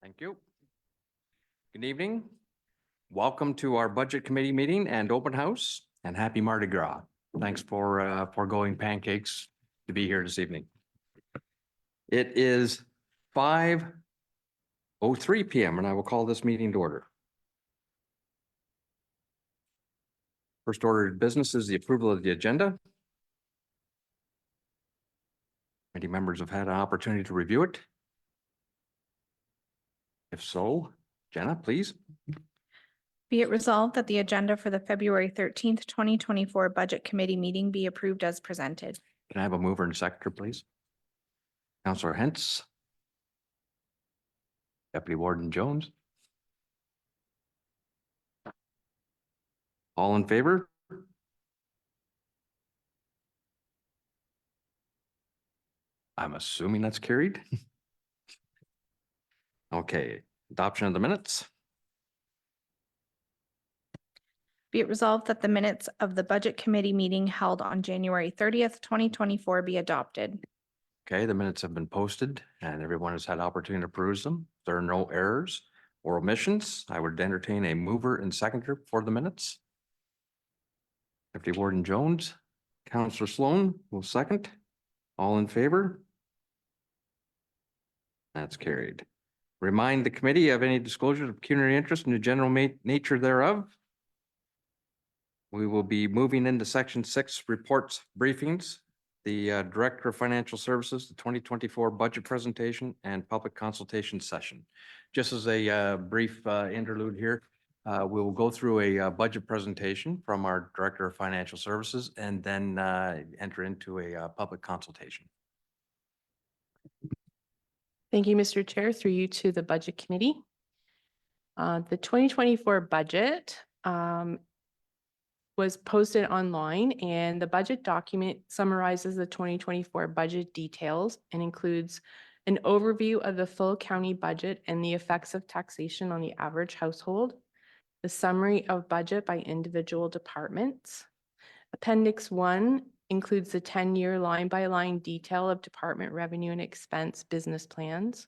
Thank you. Good evening. Welcome to our Budget Committee meeting and open house, and happy Mardi Gras. Thanks for foregoing pancakes to be here this evening. It is 5:03 p.m. and I will call this meeting to order. First order of business is the approval of the agenda. Many members have had an opportunity to review it. If so, Jenna, please. Be it resolved that the agenda for the February 13th, 2024 Budget Committee meeting be approved as presented. Can I have a mover and seconder, please? Councillor Hentz. Deputy Warden Jones. All in favor? I'm assuming that's carried. Okay, adoption of the minutes. Be it resolved that the minutes of the Budget Committee meeting held on January 30th, 2024 be adopted. Okay, the minutes have been posted and everyone has had opportunity to peruse them. There are no errors or omissions. I would entertain a mover and seconder for the minutes. Deputy Warden Jones, Councillor Sloan will second. All in favor? That's carried. Remind the committee of any disclosures of pecuniary interest in the general nature thereof. We will be moving into section 6 reports briefings. The Director of Financial Services, the 2024 budget presentation and public consultation session. Just as a brief interlude here, we will go through a budget presentation from our Director of Financial Services and then enter into a public consultation. Thank you, Mr. Chair. Through you to the Budget Committee. The 2024 budget was posted online, and the budget document summarizes the 2024 budget details and includes an overview of the full county budget and the effects of taxation on the average household, the summary of budget by individual departments. Appendix 1 includes the 10-year line-by-line detail of department revenue and expense business plans.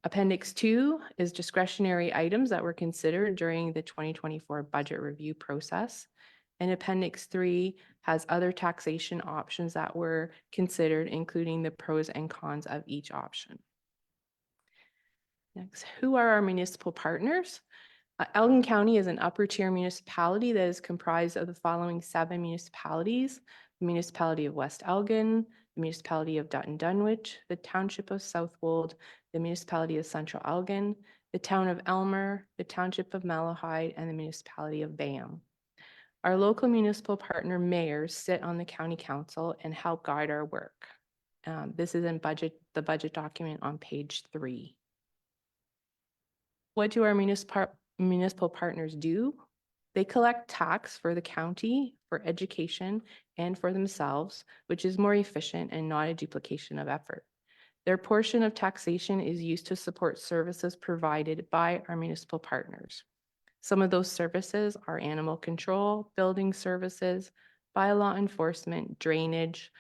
Appendix 2 is discretionary items that were considered during the 2024 budget review process. And Appendix 3 has other taxation options that were considered, including the pros and cons of each option. Next, who are our municipal partners? Elgin County is an upper tier municipality that is comprised of the following 7 municipalities: the municipality of West Elgin, the municipality of Dutton Dunwich, the township of Southwold, the municipality of Central Elgin, the town of Elmer, the township of Malahide, and the municipality of Bayham. Our local municipal partner mayors sit on the county council and help guide our work. This is in the budget document on page 3. What do our municipal partners do? They collect tax for the county, for education, and for themselves, which is more efficient and not a duplication of effort. Their portion of taxation is used to support services provided by our municipal partners. Some of those services are animal control, building services, bylaw enforcement, drainage,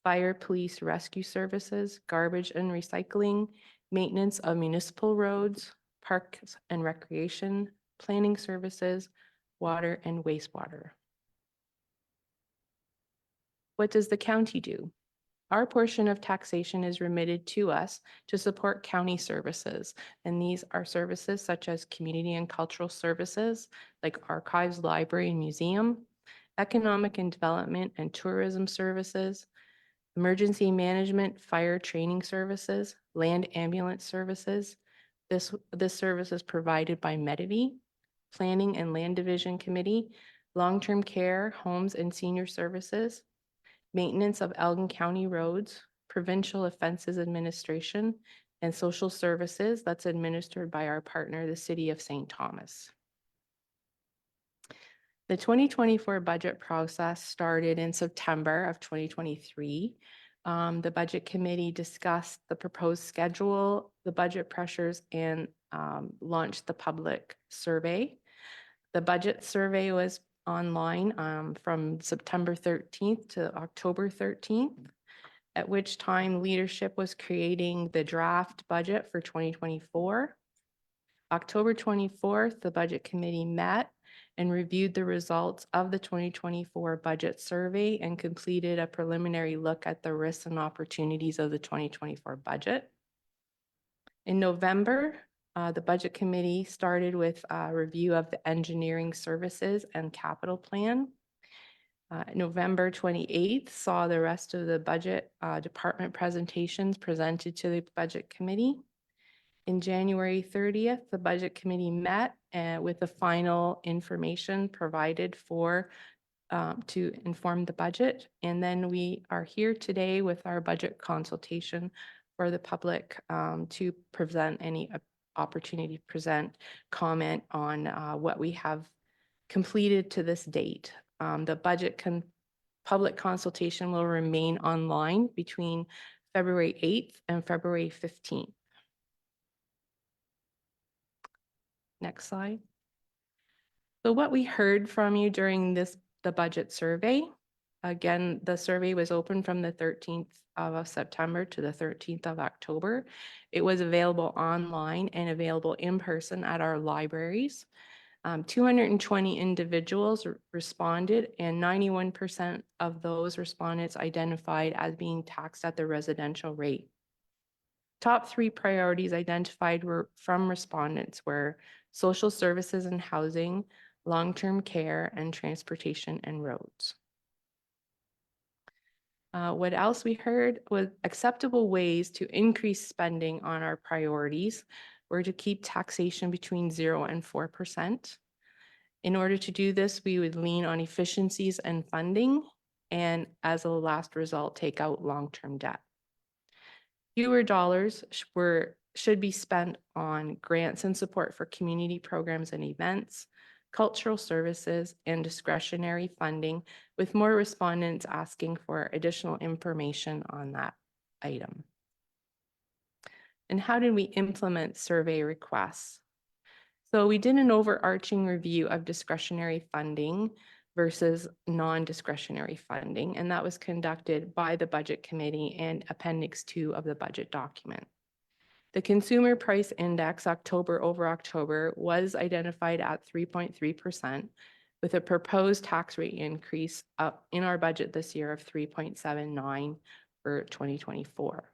fire, police, rescue services, garbage and recycling, maintenance of municipal roads, parks and recreation, planning services, water and wastewater. What does the county do? Our portion of taxation is remitted to us to support county services, and these are services such as community and cultural services like archives, library, and museum, economic and development and tourism services, emergency management, fire training services, land ambulance services. This service is provided by Medivy, Planning and Land Division Committee, long-term care, homes and senior services, maintenance of Elgin County roads, provincial offenses administration, and social services that's administered by our partner, the City of St. Thomas. The 2024 budget process started in September of 2023. The Budget Committee discussed the proposed schedule, the budget pressures, and launched the public survey. The budget survey was online from September 13th to October 13th. at which time leadership was creating the draft budget for 2024. October 24th, the Budget Committee met and reviewed the results of the 2024 budget survey and completed a preliminary look at the risks and opportunities of the 2024 budget. In November, the Budget Committee started with a review of the engineering services and capital plan. November 28th saw the rest of the budget department presentations presented to the Budget Committee. In January 30th, the Budget Committee met with the final information provided for to inform the budget. And then we are here today with our budget consultation for the public to present any opportunity to present comment on what we have completed to this date. The budget public consultation will remain online between February 8th and February 15th. Next slide. So what we heard from you during the budget survey, again, the survey was open from the 13th of September to the 13th of October. It was available online and available in person at our libraries. 220 individuals responded, and 91% of those respondents identified as being taxed at the residential rate. Top 3 priorities identified from respondents were social services and housing, long-term care, and transportation and roads. What else we heard was acceptable ways to increase spending on our priorities were to keep taxation between 0 and 4%. In order to do this, we would lean on efficiencies and funding, and as a last result, take out long-term debt. Fewer dollars should be spent on grants and support for community programs and events, cultural services, and discretionary funding, with more respondents asking for additional information on that item. And how did we implement survey requests? So we did an overarching review of discretionary funding versus non-discretionary funding, and that was conducted by the Budget Committee and Appendix 2 of the budget document. The Consumer Price Index October over October was identified at 3.3%, with a proposed tax rate increase up in our budget this year of 3.79 for 2024.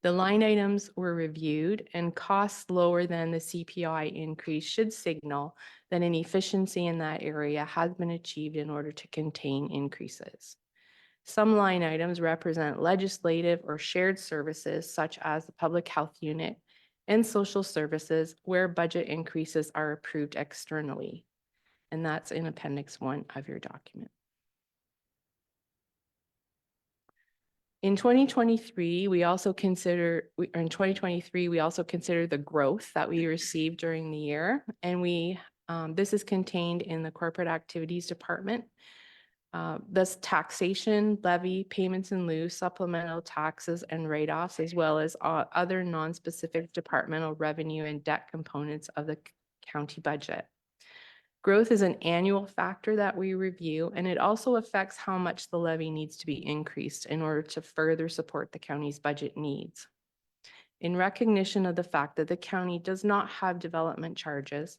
The line items were reviewed, and costs lower than the CPI increase should signal that an efficiency in that area has been achieved in order to contain increases. Some line items represent legislative or shared services, such as the public health unit and social services, where budget increases are approved externally. And that's in Appendix 1 of your document. In 2023, we also consider the growth that we received during the year, and this is contained in the corporate activities department. Thus, taxation, levy, payments in lieu, supplemental taxes, and write-offs, as well as other non-specific departmental revenue and debt components of the county budget. Growth is an annual factor that we review, and it also affects how much the levy needs to be increased in order to further support the county's budget needs. In recognition of the fact that the county does not have development charges,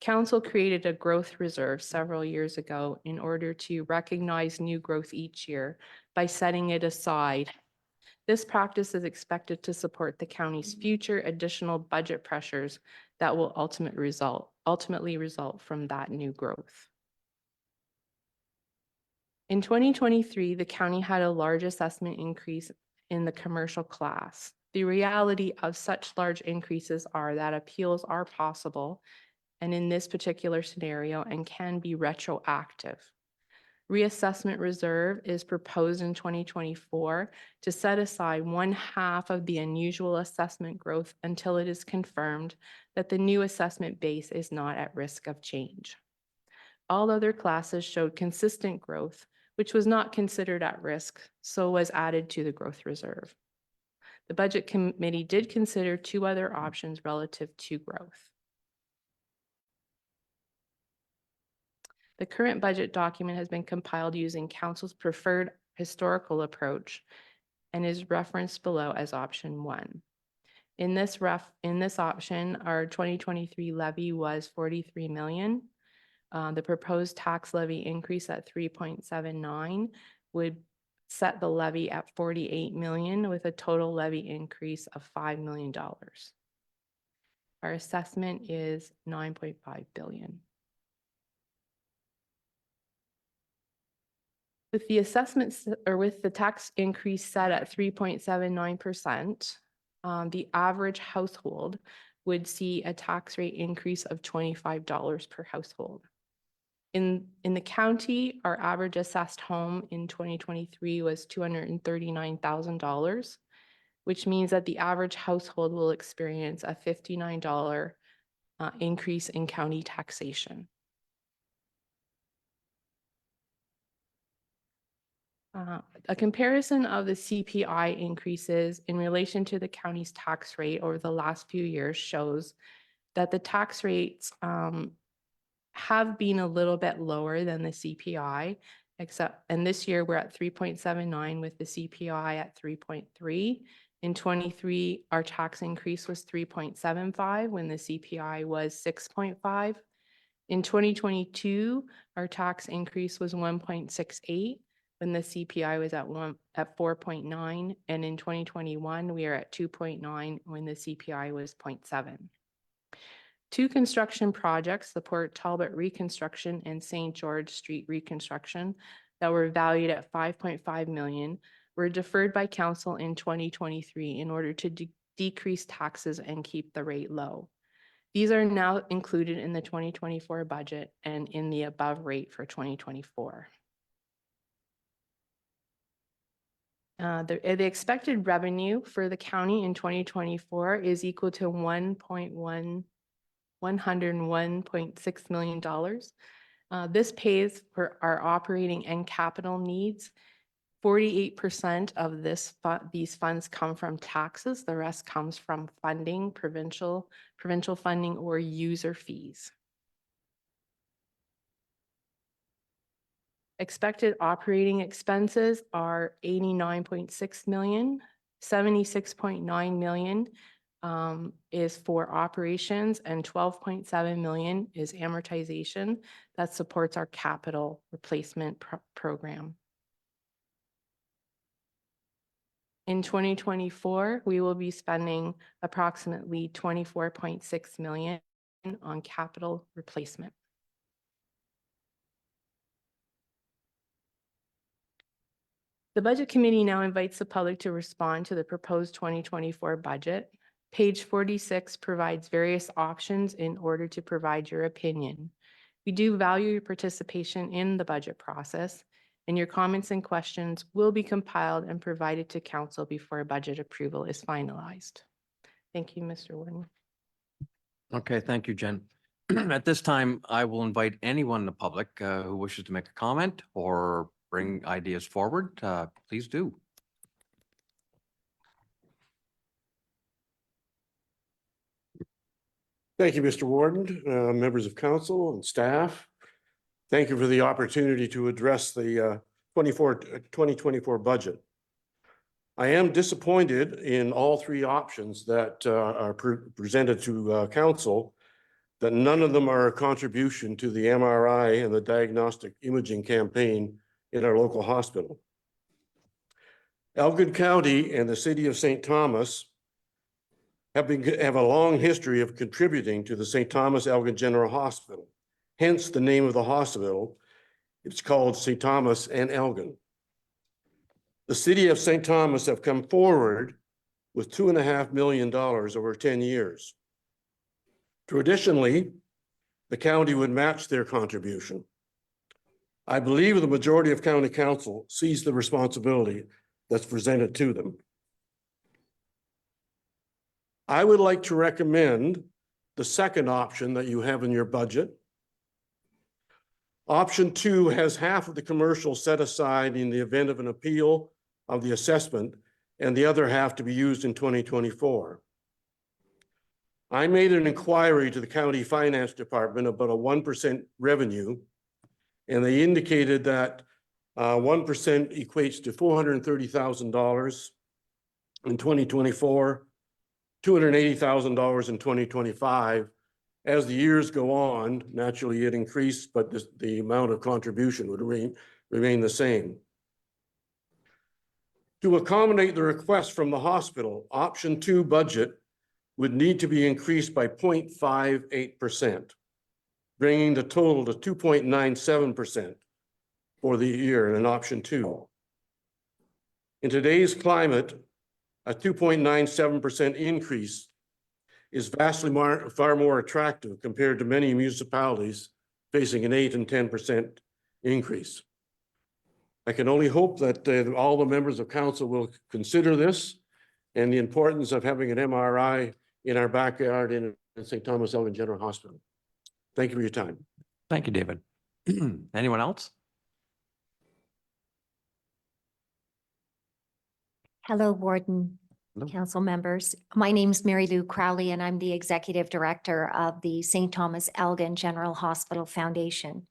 Council created a growth reserve several years ago in order to recognize new growth each year by setting it aside. This practice is expected to support the county's future additional budget pressures that will ultimately result from that new growth. In 2023, the county had a large assessment increase in the commercial class. The reality of such large increases are that appeals are possible, and in this particular scenario, and can be retroactive. Reassessment reserve is proposed in 2024 to set aside 1/2 of the unusual assessment growth until it is confirmed that the new assessment base is not at risk of change. All other classes showed consistent growth, which was not considered at risk, so was added to the growth reserve. The Budget Committee did consider 2 other options relative to growth. The current budget document has been compiled using Council's preferred historical approach and is referenced below as option 1. In this option, our 2023 levy was 43 million. The proposed tax levy increase at 3.79 would set the levy at 48 million with a total levy increase of $5 million. Our assessment is 9.5 billion. With the assessments or with the tax increase set at 3.79%, the average household would see a tax rate increase of $25 per household. In the county, our average assessed home in 2023 was $239,000, which means that the average household will experience a $59 increase in county taxation. A comparison of the CPI increases in relation to the county's tax rate over the last few years shows that the tax rates have been a little bit lower than the CPI, and this year we're at 3.79 with the CPI at 3.3. In 23, our tax increase was 3.75 when the CPI was 6.5. In 2022, our tax increase was 1.68 when the CPI was at 4.9. And in 2021, we are at 2.9 when the CPI was 0.7. Two construction projects, the Port Talbot reconstruction and St. George Street reconstruction, that were valued at 5.5 million, were deferred by council in 2023 in order to decrease taxes and keep the rate low. These are now included in the 2024 budget and in the above rate for 2024. The expected revenue for the county in 2024 is equal to $101.6 million. This pays for our operating and capital needs. 48% of these funds come from taxes. The rest comes from funding, provincial funding, or user fees. Expected operating expenses are 89.6 million, 76.9 million is for operations, and 12.7 million is amortization that supports our capital replacement program. In 2024, we will be spending approximately 24.6 million on capital replacement. The Budget Committee now invites the public to respond to the proposed 2024 budget. Page 46 provides various options in order to provide your opinion. We do value your participation in the budget process, and your comments and questions will be compiled and provided to council before budget approval is finalized. Thank you, Mr. Warden. Okay, thank you, Jen. At this time, I will invite anyone in the public who wishes to make a comment or bring ideas forward. Please do. Thank you, Mr. Warden, members of council and staff. Thank you for the opportunity to address the 2024 budget. I am disappointed in all three options that are presented to council, that none of them are a contribution to the MRI and the diagnostic imaging campaign in our local hospital. Elgin County and the city of St. Thomas have a long history of contributing to the St. Thomas Elgin General Hospital. Hence the name of the hospital. It's called St. Thomas and Elgin. The city of St. Thomas have come forward with $2.5 million over 10 years. Traditionally, the county would match their contribution. I believe the majority of county council sees the responsibility that's presented to them. I would like to recommend the second option that you have in your budget. Option 2 has half of the commercial set aside in the event of an appeal of the assessment and the other half to be used in 2024. I made an inquiry to the county finance department about a 1% revenue, and they indicated that 1% equates to $430,000 in 2024, $280,000 in 2025. As the years go on, naturally it increased, but the amount of contribution would remain the same. To accommodate the request from the hospital, option 2 budget would need to be increased by 0.58%, bringing the total to 2.97% for the year in option 2. In today's climate, a 2.97% increase is vastly far more attractive compared to many municipalities facing an 8 and 10% increase. I can only hope that all the members of council will consider this and the importance of having an MRI in our backyard in St. Thomas Elgin General Hospital. Thank you for your time. Thank you, David. Anyone else? Hello, Warden, Hello. Council members. My name's Mary Lou Crowley, and I'm the Executive Director of the St. Thomas Elgin General Hospital Foundation.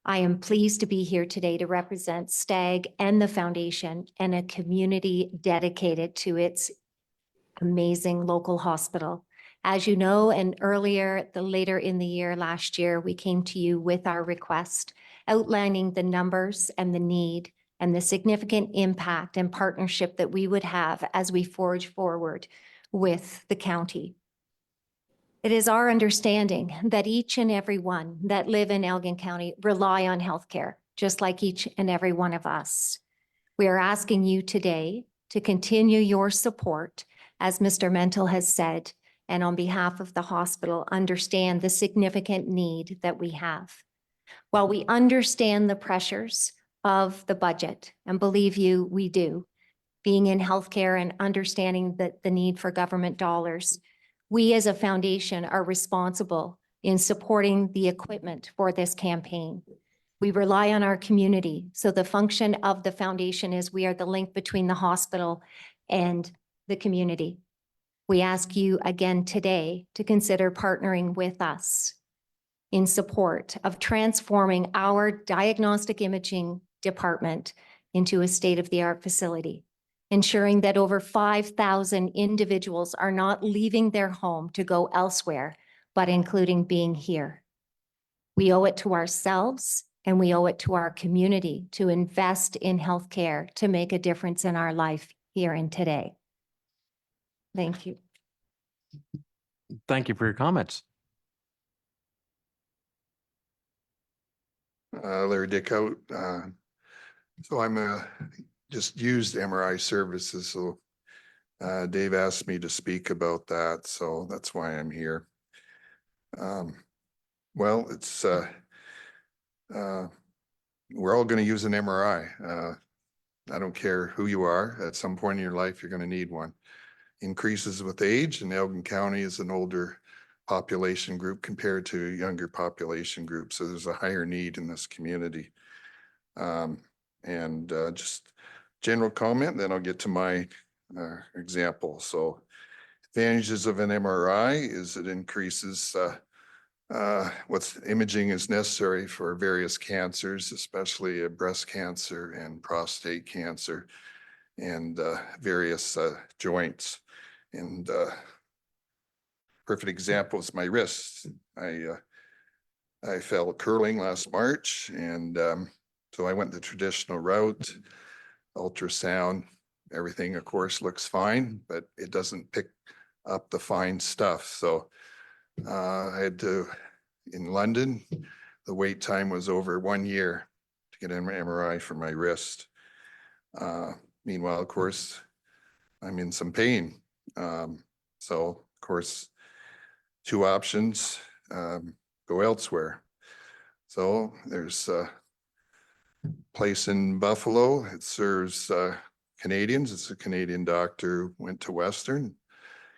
I am pleased to be here today to represent STAG and the foundation and a community dedicated to its amazing local hospital. As you know, and later in the year last year, we came to you with our request outlining the numbers and the need and the significant impact and partnership that we would have as we forge forward with the county. It is our understanding that each and every one that live in Elgin County rely on healthcare, just like each and every one of us. We are asking you today to continue your support, as Mr. Mental has said, and on behalf of the hospital, understand the significant need that we have. While we understand the pressures of the budget, and believe you, we do, being in healthcare and understanding the need for government dollars, we as a foundation are responsible in supporting the equipment for this campaign. We rely on our community. So the function of the foundation is we are the link between the hospital and the community. We ask you again today to consider partnering with us in support of transforming our diagnostic imaging department into a state-of-the-art facility, ensuring that over 5,000 individuals are not leaving their home to go elsewhere, but including being here. We owe it to ourselves and we owe it to our community to invest in healthcare to make a difference in our life here and today. Thank you. Thank you for your comments. Larry Dickout. So I'm just used MRI services. So Dave asked me to speak about that. So that's why I'm here. Well, it's we're all going to use an MRI. I don't care who you are. At some point in your life, you're going to need one. Increases with age, and Elgin County is an older population group compared to a younger population group. So there's a higher need in this community. Just general comment, then I'll get to my example. So advantages of an MRI is it increases what imaging is necessary for various cancers, especially breast cancer and prostate cancer and various joints. And perfect example is my wrist. I fell curling last March, and so I went the traditional route, ultrasound, everything of course looks fine, but it doesn't pick up the fine stuff. So I had to, in London, the wait time was over 1 year to get an MRI for my wrist. Meanwhile, of course, I'm in some pain. So of course, two options, go elsewhere. So there's a place in Buffalo. It serves Canadians. It's a Canadian doctor, went to Western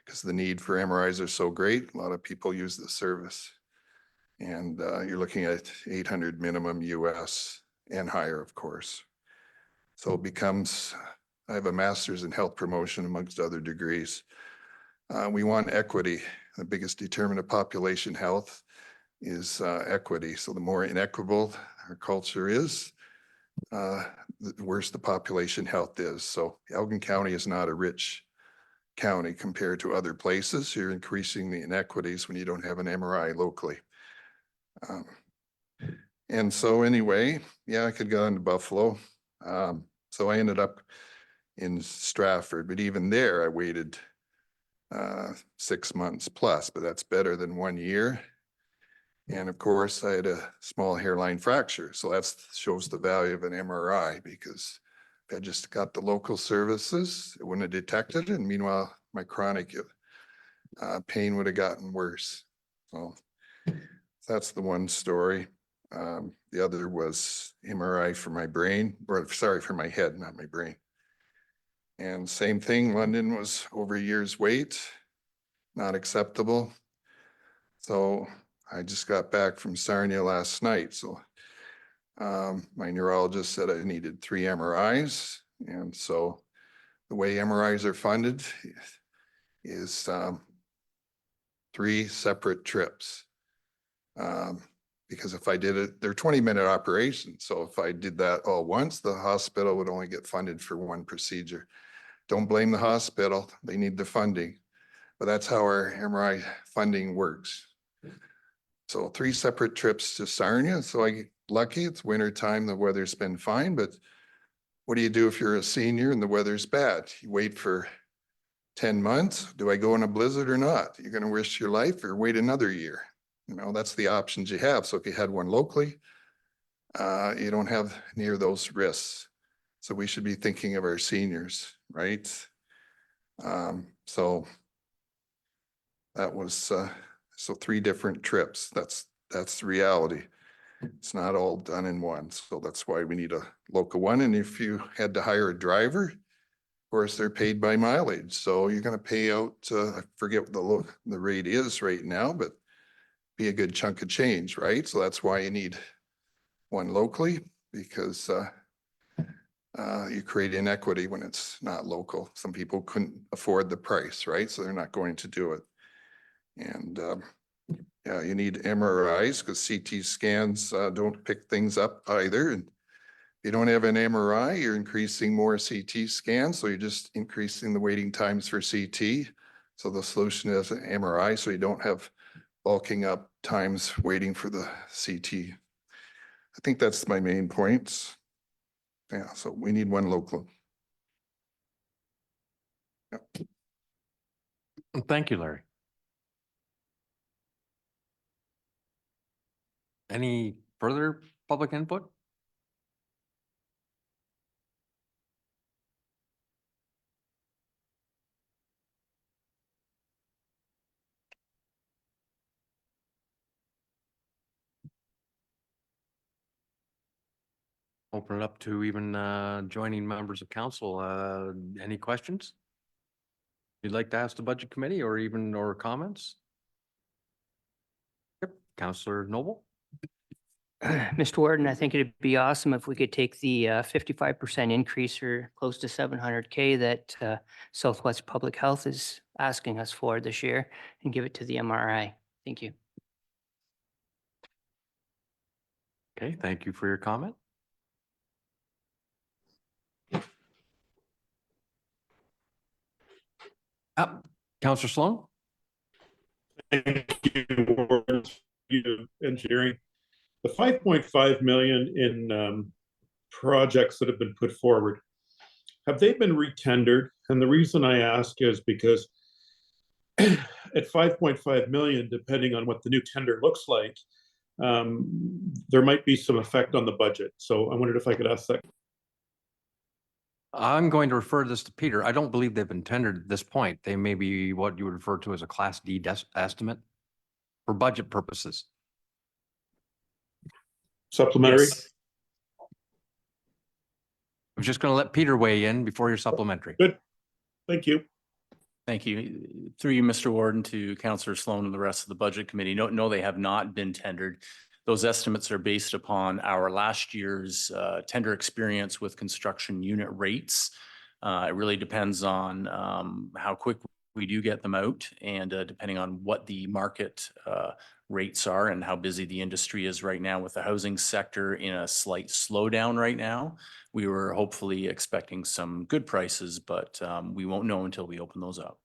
because the need for MRIs are so great. A lot of people use the service. And you're looking at 800 minimum US and higher, of course. So it becomes, I have a master's in health promotion amongst other degrees. We want equity. The biggest determinant of population health is equity. So the more inequitable our culture is, the worse the population health is. So Elgin County is not a rich county compared to other places. You're increasing the inequities when you don't have an MRI locally. And so anyway, yeah, I could go on to Buffalo. So I ended up in Stratford, but even there I waited 6 months plus, but that's better than 1 year. And of course, I had a small hairline fracture. So that shows the value of an MRI, because if I just got the local services, it wouldn't have detected it. And meanwhile, my chronic pain would have gotten worse. So that's the one story. The other was MRI for my brain, or sorry, for my head, not my brain. And same thing, London was over a year's wait, not acceptable. So I just got back from Sarnia last night. So my neurologist said I needed 3 MRIs. And so the way MRIs are funded is 3 separate trips. Because if I did it, they're 20-minute operations. So if I did that all once, the hospital would only get funded for 1 procedure. Don't blame the hospital. They need the funding. But that's how our MRI funding works. So 3 separate trips to Sarnia. So I get lucky, it's winter time, the weather's been fine, but what do you do if you're a senior and the weather's bad? You wait for 10 months. Do I go in a blizzard or not? You're going to risk your life or wait another year. You know, that's the options you have. So if you had one locally, you don't have near those risks. So we should be thinking of our seniors, right? So that was, so 3 different trips. That's the reality. It's not all done in one. So that's why we need a local one. And if you had to hire a driver, of course, they're paid by mileage. So you're going to pay out, I forget what the rate is right now, but be a good chunk of change, right? So that's why you need one locally, because you create inequity when it's not local. Some people couldn't afford the price, right? So they're not going to do it. And yeah, you need MRIs because CT scans don't pick things up either. And if you don't have an MRI, you're increasing more CT scans. So you're just increasing the waiting times for CT. So the solution is an MRI, so you don't have bulking up times waiting for the CT. I think that's my main points. Yeah, so we need one local. Yep. Thank you, Larry. Any further public input? Open it up to even joining members of council. Any questions you'd like to ask the budget committee or comments? Yep, Councillor Noble. Mr. Warden, I think it'd be awesome if we could take the 55% increase or close to 700K that Southwest Public Health is asking us for this year and give it to the MRI. Thank you. Okay, thank you for your comment. Councillor Sloan? Thank you, Warren, engineering. The 5.5 million in projects that have been put forward, have they been retendered? And the reason I ask is because at 5.5 million, depending on what the new tender looks like, there might be some effect on the budget. So I wondered if I could ask that. I'm going to refer this to Peter. I don't believe they've been tendered at this point. They may be what you would refer to as a Class D estimate for budget purposes. Supplementary? Yes. I'm just going to let Peter weigh in before your supplementary. Good. Thank you. Thank you. Through you, Mr. Warden, to Councillor Sloan and the rest of the budget committee. No, they have not been tendered. Those estimates are based upon our last year's tender experience with construction unit rates. It really depends on how quick we do get them out, and depending on what the market rates are and how busy the industry is right now with the housing sector in a slight slowdown right now, we were hopefully expecting some good prices, but we won't know until we open those up.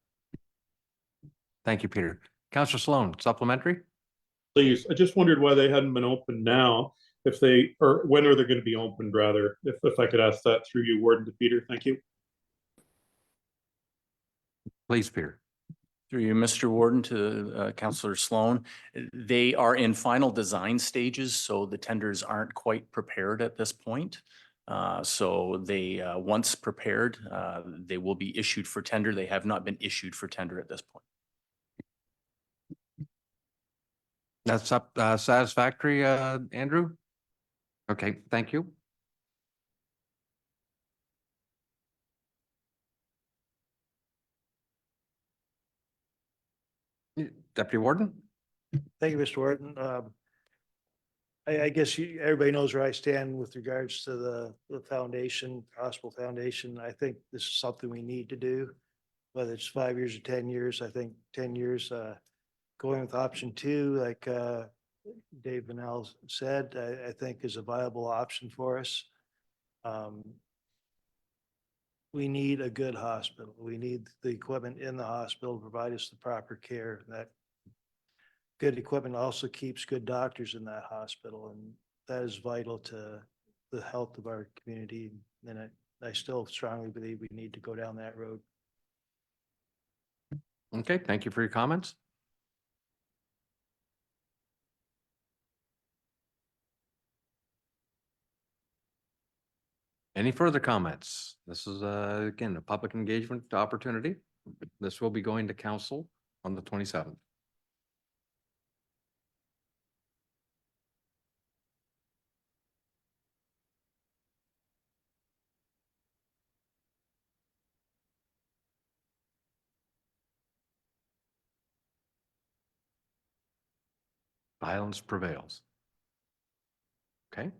Thank you, Peter. Counselor Sloan, supplementary? Please, I just wondered why they hadn't been opened now, if they, or when are they going to be opened rather? If I could ask that through you, Warden, to Peter, thank you. Please, Peter. Through you, Mr. Warden, to Councillor Sloan. They are in final design stages, so the tenders aren't quite prepared at this point. So they, once prepared, they will be issued for tender. They have not been issued for tender at this point. That's up satisfactory, Andrew? Okay, thank you. Deputy Warden? Thank you, Mr. Wharton. I guess everybody knows where I stand with regards to the foundation, hospital foundation. I think this is something we need to do, whether it's 5 years or 10 years. I think 10 years, going with option two, like Dave Vanel said, I think is a viable option for us. We need a good hospital. We need the equipment in the hospital to provide us the proper care. That good equipment also keeps good doctors in that hospital, and that is vital to the health of our community. And I still strongly believe we need to go down that road. Okay, thank you for your comments. Any further comments? This is, again, a public engagement opportunity. This will be going to council on the 27th. Silence prevails. Okay.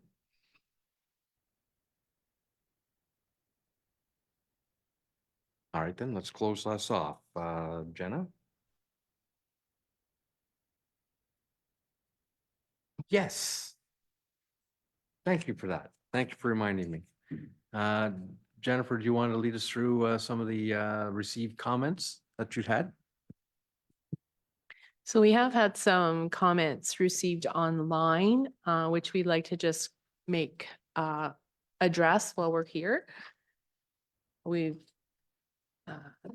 All right, then let's close us off. Jenna? Yes. Thank you for that. Thank you for reminding me. Jennifer, do you want to lead us through some of the received comments that you've had? So we have had some comments received online, which we'd like to just make address while we're here. We've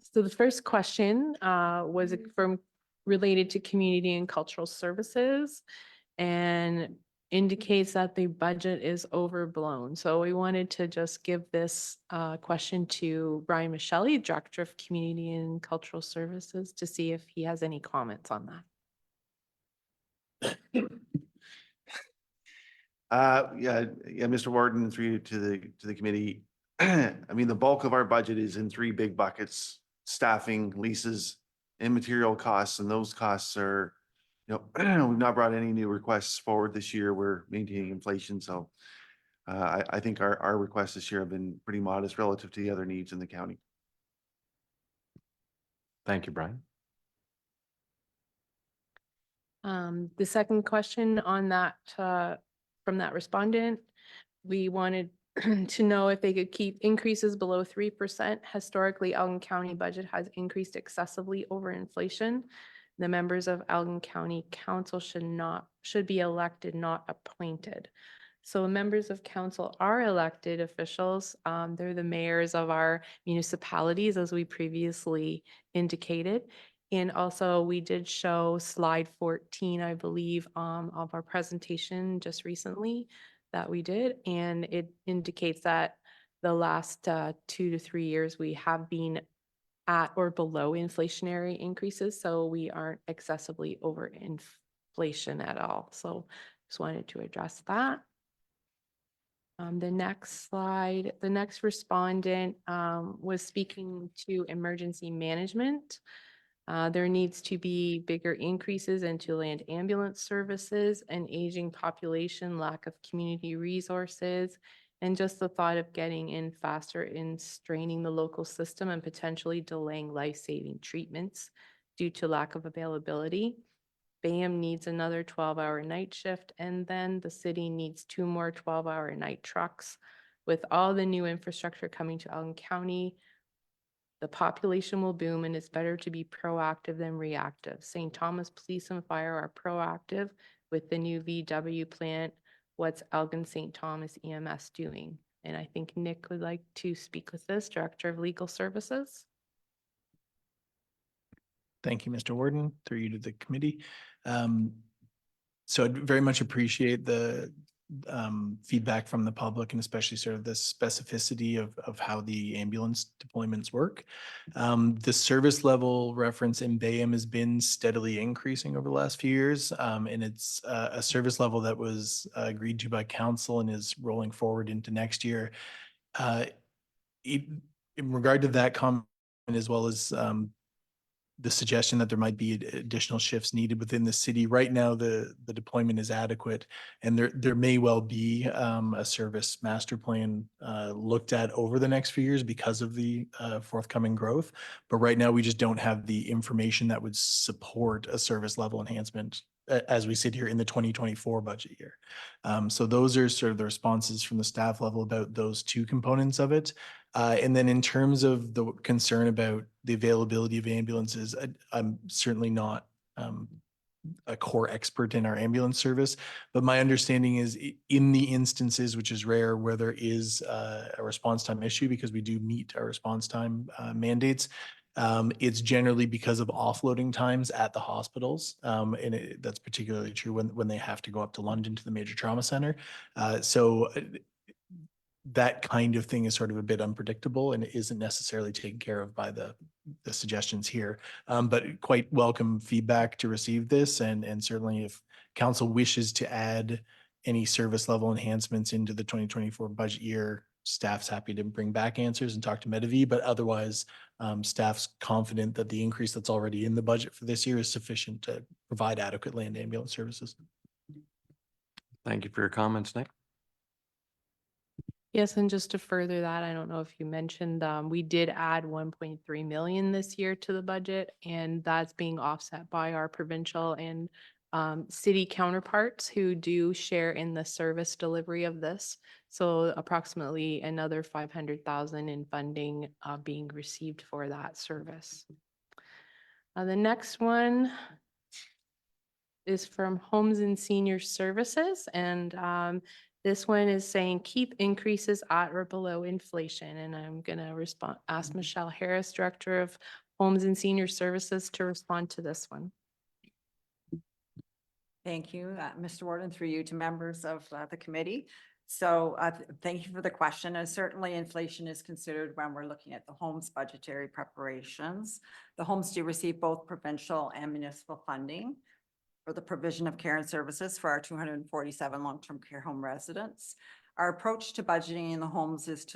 so the first question was from related to community and cultural services and indicates that the budget is overblown. So we wanted to just give this question to Brian Michelli, Director of Community and Cultural Services, to see if he has any comments on that. Yeah, Mr. Warden, through you to the committee. I mean, the bulk of our budget is in three big buckets: staffing, leases, and material costs. And those costs are, we've not brought any new requests forward this year. We're maintaining inflation. So I think our requests this year have been pretty modest relative to the other needs in the county. Thank you, Brian. The second question on that, from that respondent, we wanted to know if they could keep increases below 3%. Historically, Elgin County budget has increased excessively over inflation. The members of Elgin County Council should be elected, not appointed. So members of council are elected officials. They're the mayors of our municipalities, as we previously indicated. And also we did show slide 14, I believe, of our presentation just recently that we did. And it indicates that the last 2 to 3 years, we have been at or below inflationary increases. So we aren't excessively over inflation at all. So just wanted to address that. The next slide, the next respondent was speaking to emergency management. There needs to be bigger increases into land ambulance services, an aging population, lack of community resources, And just the thought of getting in faster in straining the local system and potentially delaying life-saving treatments due to lack of availability. BAM needs another 12-hour night shift, and then the city needs 2 more 12-hour night trucks. With all the new infrastructure coming to Elgin County, the population will boom, and it's better to be proactive than reactive. St. Thomas Police and Fire are proactive with the new VW plant. What's Elgin St. Thomas EMS doing? And I think Nick would like to speak with this, Director of Legal Services. Thank you, Mr. Warden, through you to the committee. So I'd very much appreciate the feedback from the public and especially sort of the specificity of how the ambulance deployments work. The service level reference in Bayham has been steadily increasing over the last few years. And it's a service level that was agreed to by council and is rolling forward into next year. In regard to that comment, as well as the suggestion that there might be additional shifts needed within the city. Right now, the deployment is adequate, and there may well be a service master plan looked at over the next few years because of the forthcoming growth. But right now, we just don't have the information that would support a service level enhancement as we sit here in the 2024 budget year. So those are sort of the responses from the staff level about those two components of it. And then in terms of the concern about the availability of ambulances, I'm certainly not a core expert in our ambulance service, but my understanding is in the instances, which is rare, where there is a response time issue, because we do meet our response time mandates, it's generally because of offloading times at the hospitals. And that's particularly true when they have to go up to London to the major trauma center. So that kind of thing is sort of a bit unpredictable and it isn't necessarily taken care of by the suggestions here. But quite welcome feedback to receive this. And certainly if council wishes to add any service level enhancements into the 2024 budget year, staff's happy to bring back answers and talk to Medivy, but otherwise staff's confident that the increase that's already in the budget for this year is sufficient to provide adequate land ambulance services. Thank you for your comments, Nick. Yes, and just to further that, I don't know if you mentioned, we did add 1.3 million this year to the budget, and that's being offset by our provincial and city counterparts who do share in the service delivery of this. So approximately another 500,000 in funding being received for that service. The next one is from Homes and Senior Services, and this one is saying keep increases at or below inflation. And I'm going to ask Michelle Harris, Director of Homes and Senior Services, to respond to this one. Thank you, Mr. Warden, through you to members of the committee. So thank you for the question. And certainly inflation is considered when we're looking at the homes budgetary preparations. The homes do receive both provincial and municipal funding for the provision of care and services for our 247 long-term care home residents. Our approach to budgeting in the homes is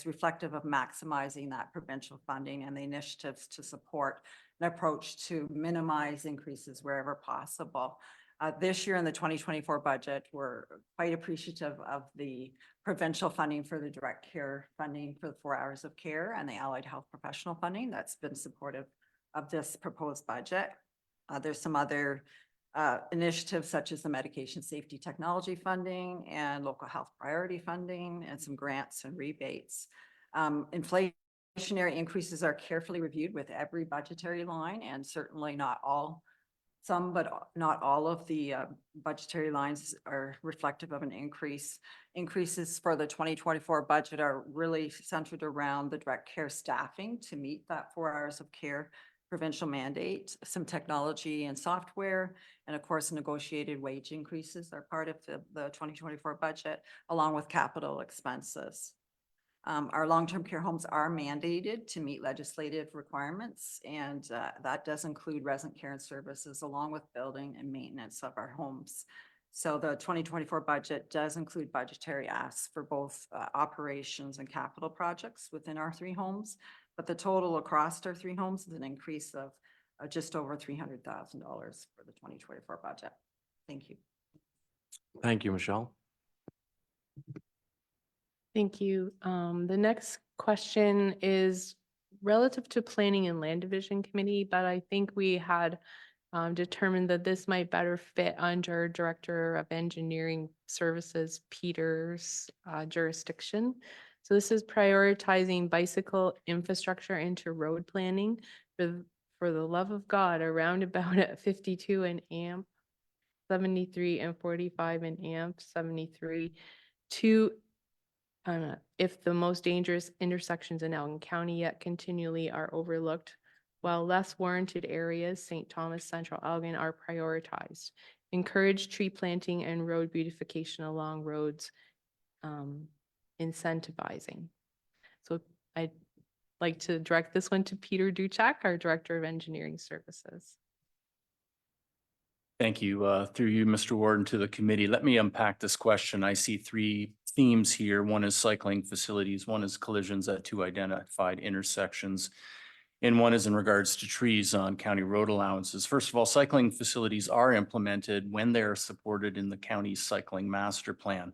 reflective of maximizing that provincial funding and the initiatives to support an approach to minimize increases wherever possible. This year in the 2024 budget, we're quite appreciative of the provincial funding for the direct care funding for the 4 hours of care and the allied health professional funding that's been supportive of this proposed budget. There's some other initiatives such as the medication safety technology funding and local health priority funding and some grants and rebates. Inflationary increases are carefully reviewed with every budgetary line, and certainly not all, some but not all of the budgetary lines are reflective of an increase. Increases for the 2024 budget are really centered around the direct care staffing to meet that 4 hours of care provincial mandate, some technology and software, and of course, negotiated wage increases are part of the 2024 budget, along with capital expenses. Our long-term care homes are mandated to meet legislative requirements, and that does include resident care and services, along with building and maintenance of our homes. So the 2024 budget does include budgetary asks for both operations and capital projects within our 3 homes. But the total across our 3 homes is an increase of just over $300,000 for the 2024 budget. Thank you. Thank you, Michelle. Thank you. The next question is relative to Planning and Land Division Committee, but I think we had determined that this might better fit under Director of Engineering Services Peter's jurisdiction. So this is prioritizing bicycle infrastructure into road planning for the love of God, around about at 52 and AMP 73 and 45 and AMP 73 to if the most dangerous intersections in Elgin County yet continually are overlooked, while less warranted areas, St. Thomas, Central Elgin, are prioritized. Encourage tree planting and road beautification along roads, incentivizing. So I'd like to direct this one to Peter Duchek, our Director of Engineering Services. Thank you. Through you, Mr. Warden, to the committee. Let me unpack this question. I see three themes here. One is cycling facilities, one is collisions at two identified intersections, and one is in regards to trees on county road allowances. First of all, cycling facilities are implemented when they are supported in the county's cycling master plan.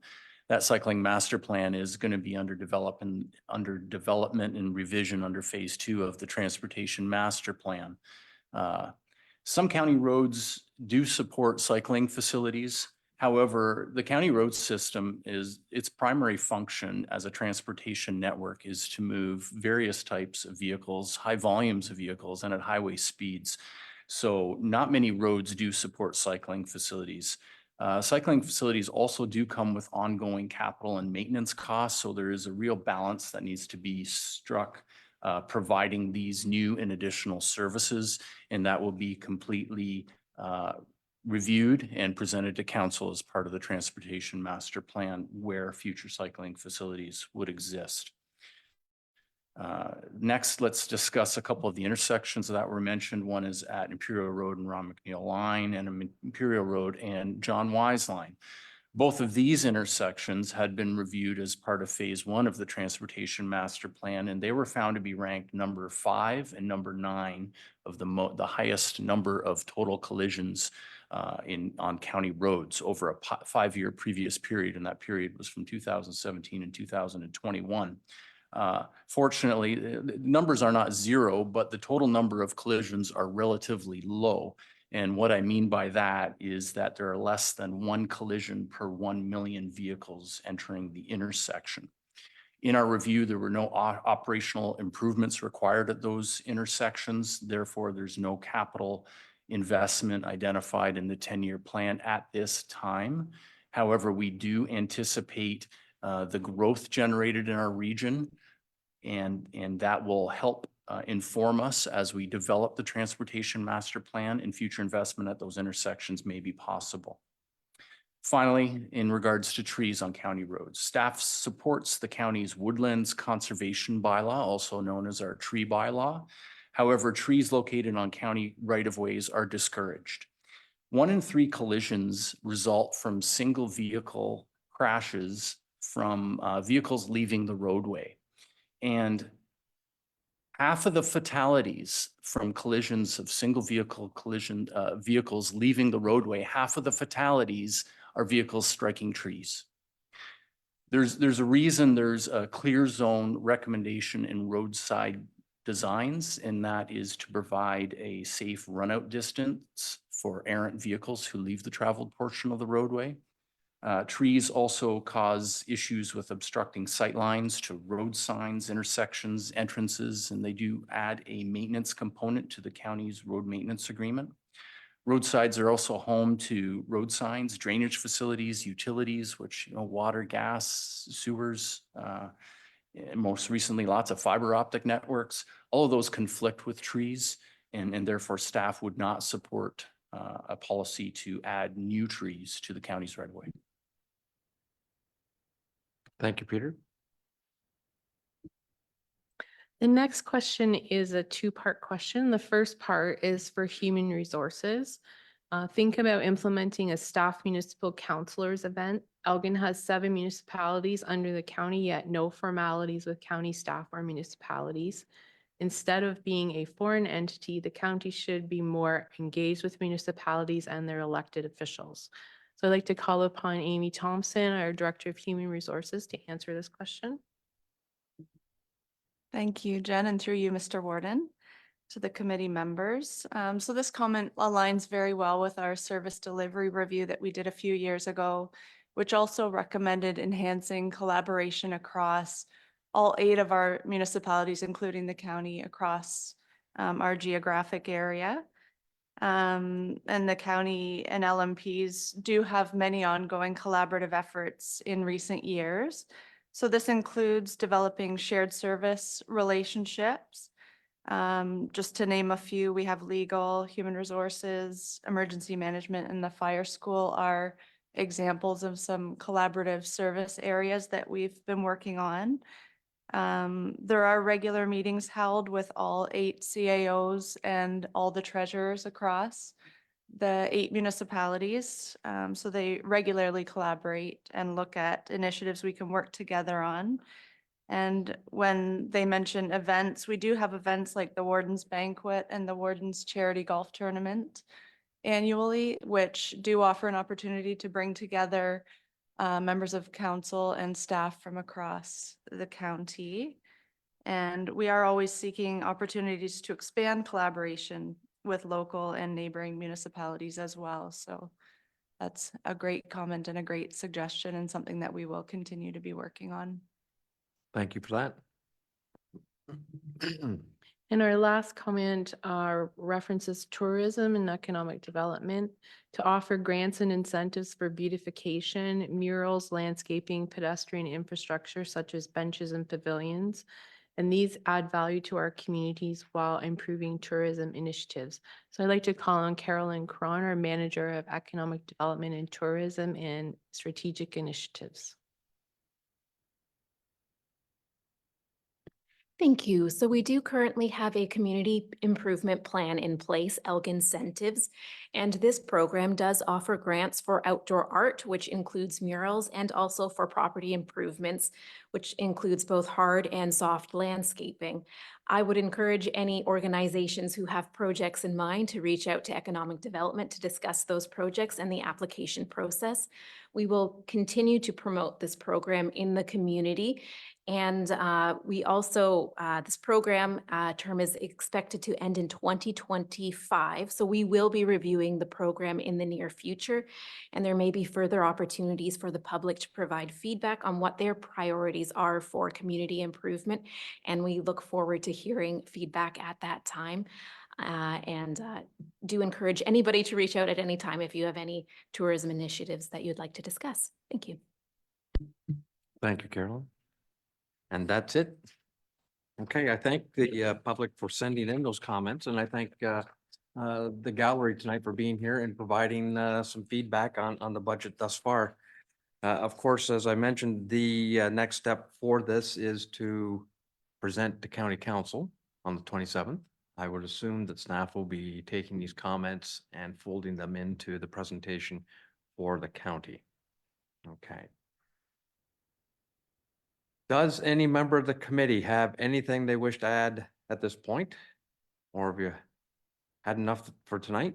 That cycling master plan is going to be under development and revision under phase 2 of the transportation master plan. Some county roads do support cycling facilities. However, the county road system its primary function as a transportation network is to move various types of vehicles, high volumes of vehicles, and at highway speeds. So not many roads do support cycling facilities. Cycling facilities also do come with ongoing capital and maintenance costs. So there is a real balance that needs to be struck providing these new and additional services, and that will be completely reviewed and presented to council as part of the transportation master plan where future cycling facilities would exist. Next, let's discuss a couple of the intersections that were mentioned. One is at Imperial Road and Ron McNeil Line, and Imperial Road and John Wise Line. Both of these intersections had been reviewed as part of phase 1 of the transportation master plan, and they were found to be ranked number 5 and number 9 of the highest number of total collisions on county roads over a 5-year previous period, and that period was from 2017 and 2021. Fortunately, the numbers are not zero, but the total number of collisions are relatively low. And what I mean by that is that there are less than 1 collision per 1 million vehicles entering the intersection. In our review, there were no operational improvements required at those intersections. Therefore, there's no capital investment identified in the 10-year plan at this time. However, we do anticipate the growth generated in our region, and that will help inform us as we develop the transportation master plan, and future investment at those intersections may be possible. Finally, in regards to trees on county roads, staff supports the county's woodlands conservation bylaw, also known as our tree bylaw. However, trees located on county right-of-ways are discouraged. 1 in 3 collisions result from single vehicle crashes from vehicles leaving the roadway. And half of the fatalities from collisions of single vehicle vehicles leaving the roadway, half of the fatalities are vehicles striking trees. There's a reason there's a clear zone recommendation in roadside designs, and that is to provide a safe runout distance for errant vehicles who leave the traveled portion of the roadway. Trees also cause issues with obstructing sight lines to road signs, intersections, entrances, and they do add a maintenance component to the county's road maintenance agreement. Roadsides are also home to road signs, drainage facilities, utilities, which, water, gas, sewers, and most recently, lots of fiber optic networks. All of those conflict with trees, and therefore staff would not support a policy to add new trees to the county's right of way. Thank you, Peter. The next question is a 2-part question. The first part is for human resources. Think about implementing a staff municipal counselors event. Elgin has 7 municipalities under the county, yet no formalities with county staff or municipalities. Instead of being a foreign entity, the county should be more engaged with municipalities and their elected officials. So I'd like to call upon Amy Thompson, our Director of Human Resources, to answer this question. Thank you, Jen, and through you, Mr. Warden, to the committee members. So this comment aligns very well with our service delivery review that we did a few years ago, which also recommended enhancing collaboration across all 8 of our municipalities, including the county, across our geographic area. And the county and LMPs do have many ongoing collaborative efforts in recent years. So this includes developing shared service relationships. Just to name a few, we have legal, human resources, emergency management, and the fire school are examples of some collaborative service areas that we've been working on. There are regular meetings held with all 8 CAOs and all the treasurers across the 8 municipalities. So they regularly collaborate and look at initiatives we can work together on. And when they mention events, we do have events like the Warden's Banquet and the Warden's Charity Golf Tournament annually, which do offer an opportunity to bring together members of council and staff from across the county. And we are always seeking opportunities to expand collaboration with local and neighboring municipalities as well. So that's a great comment and a great suggestion, and something that we will continue to be working on. Thank you for that. And our last comment references tourism and economic development to offer grants and incentives for beautification, murals, landscaping, pedestrian infrastructure such as benches and pavilions. And these add value to our communities while improving tourism initiatives. So I'd like to call on Carolyn Cron, our Manager of Economic Development and Tourism and Strategic Initiatives. Thank you. So we do currently have a community improvement plan in place, ELG Incentives. And this program does offer grants for outdoor art, which includes murals, and also for property improvements, which includes both hard and soft landscaping. I would encourage any organizations who have projects in mind to reach out to economic development to discuss those projects and the application process. We will continue to promote this program in the community. And we also, this program term is expected to end in 2025. So we will be reviewing the program in the near future. And there may be further opportunities for the public to provide feedback on what their priorities are for community improvement. And we look forward to hearing feedback at that time. And do encourage anybody to reach out at any time if you have any tourism initiatives that you'd like to discuss. Thank you. Thank you, Carolyn. And that's it. Okay, I thank the public for sending in those comments, and I thank the gallery tonight for being here and providing some feedback on the budget thus far. Of course, as I mentioned, the next step for this is to present to county council on the 27th. I would assume that staff will be taking these comments and folding them into the presentation for the county. Okay. Does any member of the committee have anything they wish to add at this point? Or have you had enough for tonight?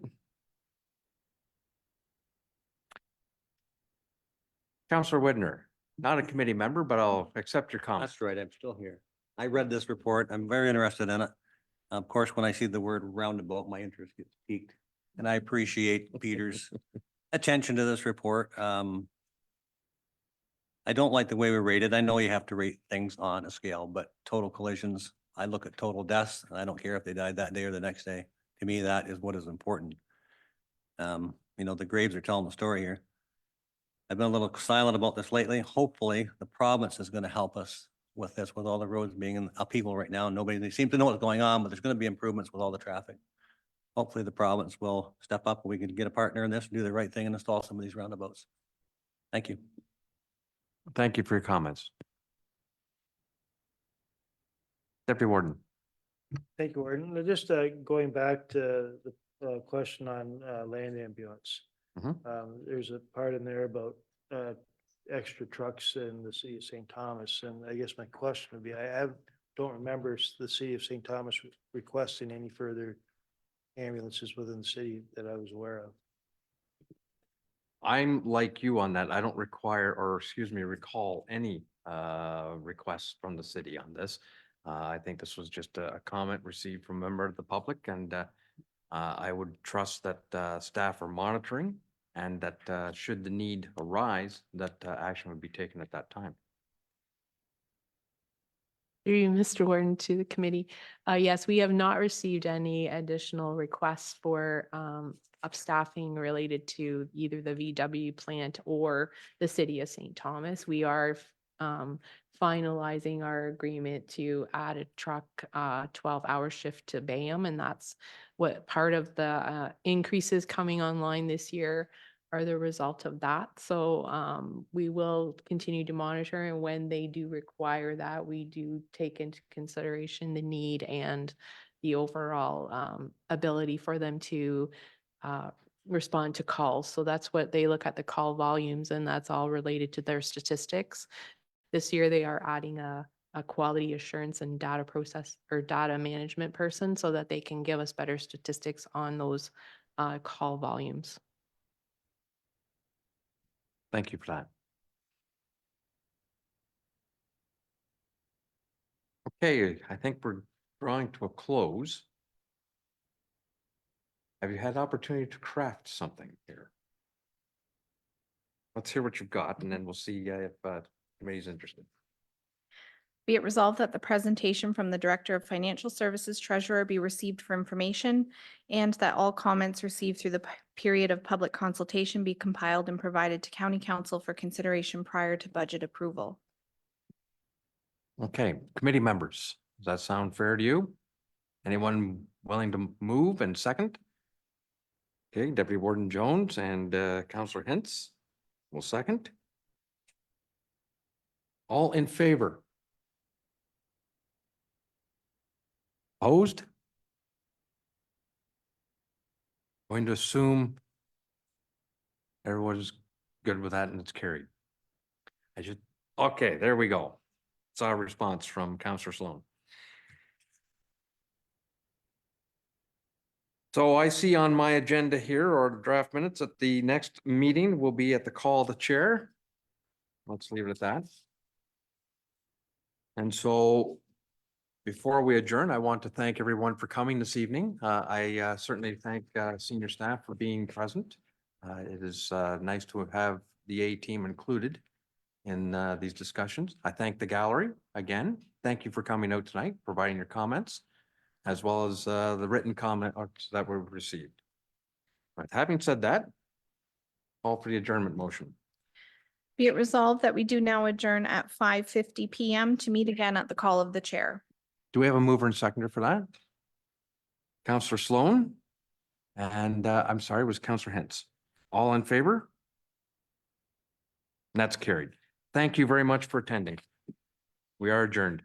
Councillor Widner, not a committee member, but I'll accept your comment. That's right, I'm still here. I read this report. I'm very interested in it. Of course, when I see the word roundabout, my interest gets piqued. And I appreciate Peter's attention to this report. I don't like the way we rate it. I know you have to rate things on a scale, but total collisions, I look at total deaths, and I don't care if they died that day or the next day. To me, that is what is important. You know, the graves are telling the story here. I've been a little silent about this lately. Hopefully, the province is going to help us with this, with all the roads being in upheaval right now. Nobody seems to know what's going on, but there's going to be improvements with all the traffic. Hopefully, the province will step up and we can get a partner in this and do the right thing and install some of these roundabouts. Thank you. Thank you for your comments. Deputy Warden. Thank you, Warden. Just going back to the question on land ambulance. There's a part in there about extra trucks in the city of St. Thomas. And I guess my question would be, don't remember the city of St. Thomas requesting any further ambulances within the city that I was aware of. I'm like you on that. I don't require, or excuse me, recall any requests from the city on this. I think this was just a comment received from a member of the public, and I would trust that staff are monitoring and that should the need arise, that action would be taken at that time. Through you, Mr. Warden, to the committee. Yes, we have not received any additional requests for upstaffing related to either the VW plant or the city of St. Thomas. We are finalizing our agreement to add a truck 12-hour shift to BAM, and that's what part of the increases coming online this year are the result of that. So we will continue to monitor, and when they do require that, we do take into consideration the need and the overall ability for them to respond to calls. So that's what they look at, the call volumes, and that's all related to their statistics. This year, they are adding a quality assurance and data process or data management person so that they can give us better statistics on those call volumes. Thank you for that. Okay, I think we're drawing to a close. Have you had opportunity to craft something here? Let's hear what you've got, and then we'll see if committee's interested. Be it resolved that the presentation from the Director of Financial Services Treasurer be received for information, and that all comments received through the period of public consultation be compiled and provided to County Council for consideration prior to budget approval. Okay, committee members, does that sound fair to you? Anyone willing to move and second? Okay, Deputy Warden Jones and Councillor Hintz will second. All in favor? Opposed? Going to assume everyone's good with that and it's carried. Okay, there we go. It's our response from Councillor Sloan. So I see on my agenda here, or the draft minutes, that the next meeting will be at the call of the chair. Let's leave it at that. And so before we adjourn, I want to thank everyone for coming this evening. I certainly thank senior staff for being present. It is nice to have the A team included in these discussions. I thank the gallery again. Thank you for coming out tonight, providing your comments, as well as the written comments that were received. Right. Having said that, call for the adjournment motion. Be it resolved that we do now adjourn at 5:50 PM to meet again at the call of the chair. Do we have a mover and seconder for that? Councillor Sloan, and I'm sorry, it was Councillor Hintz. All in favor? That's carried. Thank you very much for attending. We are adjourned.